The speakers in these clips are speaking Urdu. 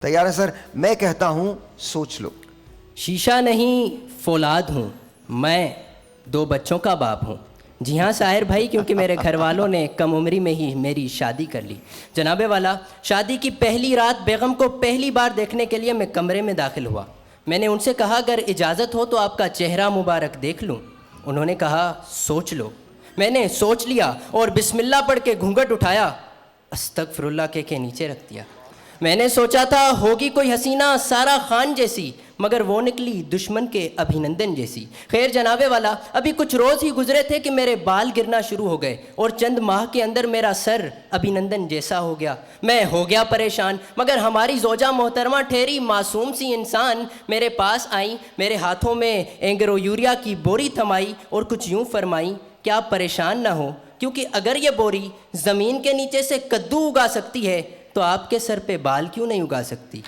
تیار ہے سر؟ میں کہتا ہوں سوچ لو. شیشہ نہیں فولاد ہوں میں، 2 بچوں کا باپ ہوں. جی ہاں ساحر بھائی، کیونکہ میرے گھر والوں نے کم عمری میں ہی میری شادی کر لی. جناب والا، شادی کی پہلی رات بیگم کو پہلی بار دیکھنے کے لیے میں کمرے میں داخل ہوا. میں نے ان سے کہا اگر اجازت ہو تو آپ کا چہرہ مبارک دیکھ لوں. انہوں نے کہا سوچ لو. میں نے سوچ لیا اور بسم اللہ پڑھ کے گھونگھٹ اٹھایا، استغفر اللہ کے نیچے رکھ دیا. میں نے سوچا تھا ہوگی کوئی حسینہ سارا خان جیسی، مگر وہ نکلی دشمن کے ابھینندن جیسی. خیر جناب والا، ابھی کچھ روز ہی گزرے تھے کہ میرے بال گرنا شروع ہو گئے اور چند ماہ کے اندر میرا سر ابھینندن جیسا ہو گیا. میں ہو گیا پریشان، مگر ہماری زوجہ محترمہ ٹھہری معصوم سی انسان میرے پاس آئیں، میرے ہاتھوں میں اینگرو یوریا کی بوری تھمائی اور کچھ یوں فرمائی کہ آپ پریشان نہ ہو، کیونکہ اگر یہ بوری زمین کے نیچے سے کدو اگا سکتی ہے تو آپ کے سر پہ بال کیوں نہیں اگا سکتی؟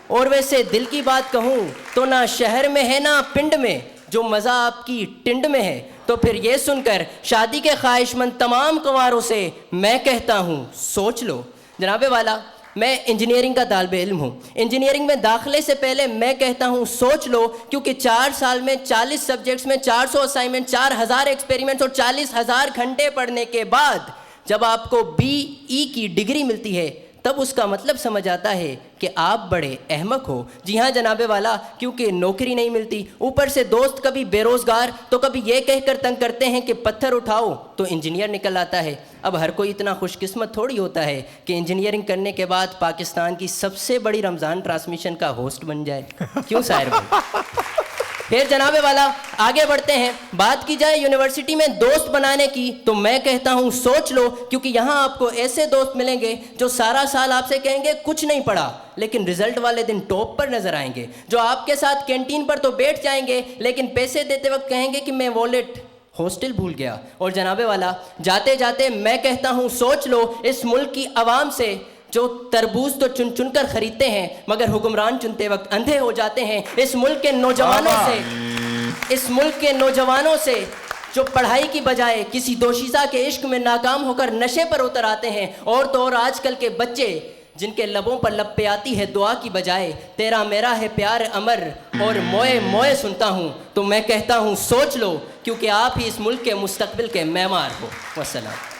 اور ویسے دل کی بات کہوں تو نہ شہر میں ہے نہ پنڈ میں، جو مزہ آپ کی ٹنڈ میں ہے. تو پھر یہ سن کر شادی کے خواہش مند تمام کنواروں سے میں کہتا ہوں سوچ لو. جناب والا، میں انجینئرنگ کا طالب علم ہوں. انجینئرنگ میں داخلے سے پہلے میں کہتا ہوں سوچ لو، کیونکہ 4 سال میں 40 سبجیکٹس میں 400 اسائنمنٹ، 4000 ایکسپیریمنٹس اور 40,000 گھنٹے پڑھنے کے بعد جب آپ کو BE کی ڈگری ملتی ہے تب اس کا مطلب سمجھ آتا ہے کہ آپ بڑے احمق ہو. جی ہاں جناب والا، کیونکہ نوکری نہیں ملتی، اوپر سے دوست کبھی بے روزگار تو کبھی یہ کہہ کر تنگ کرتے ہیں کہ پتھر اٹھاؤ تو انجینئر نکل آتا ہے. اب ہر کوئی اتنا خوش قسمت تھوڑی ہوتا ہے کہ انجینئرنگ کرنے کے بعد پاکستان کی سب سے بڑی رمضان ٹرانسمیشن کا ہوسٹ بن جائے. کیوں ساحر بھائی؟ پھر جناب والا آگے بڑھتے ہیں. بات کی جائے یونیورسٹی میں دوست بنانے کی تو میں کہتا ہوں سوچ لو، کیونکہ یہاں آپ کو ایسے دوست ملیں گے جو سارا سال آپ سے کہیں گے کچھ نہیں پڑھا لیکن رزلٹ والے دن ٹاپ پر نظر آئیں گے، جو آپ کے ساتھ کینٹین پر تو بیٹھ جائیں گے لیکن پیسے دیتے وقت کہیں گے کہ میں والیٹ ہاسٹل بھول گیا. اور جناب والا جاتے جاتے میں کہتا ہوں سوچ لو، اس ملک کی عوام سے جو تربوز تو چن چن کر خریدتے ہیں مگر حکمران چنتے وقت اندھے ہو جاتے ہیں، اس ملک کے نوجوانوں سے جو پڑھائی کی بجائے کسی دوشیزہ کے عشق میں ناکام ہو کر نشے پر اتر آتے ہیں، اور تو اور آج کل کے بچے جن کے لبوں پر لب پہ آتی ہے دعا کی بجائے تیرا میرا ہے پیار امر اور موئے موئے سنتا ہوں، تو میں کہتا ہوں سوچ لو، کیونکہ آپ ہی اس ملک کے مستقبل کے معمار ہو. والسلام.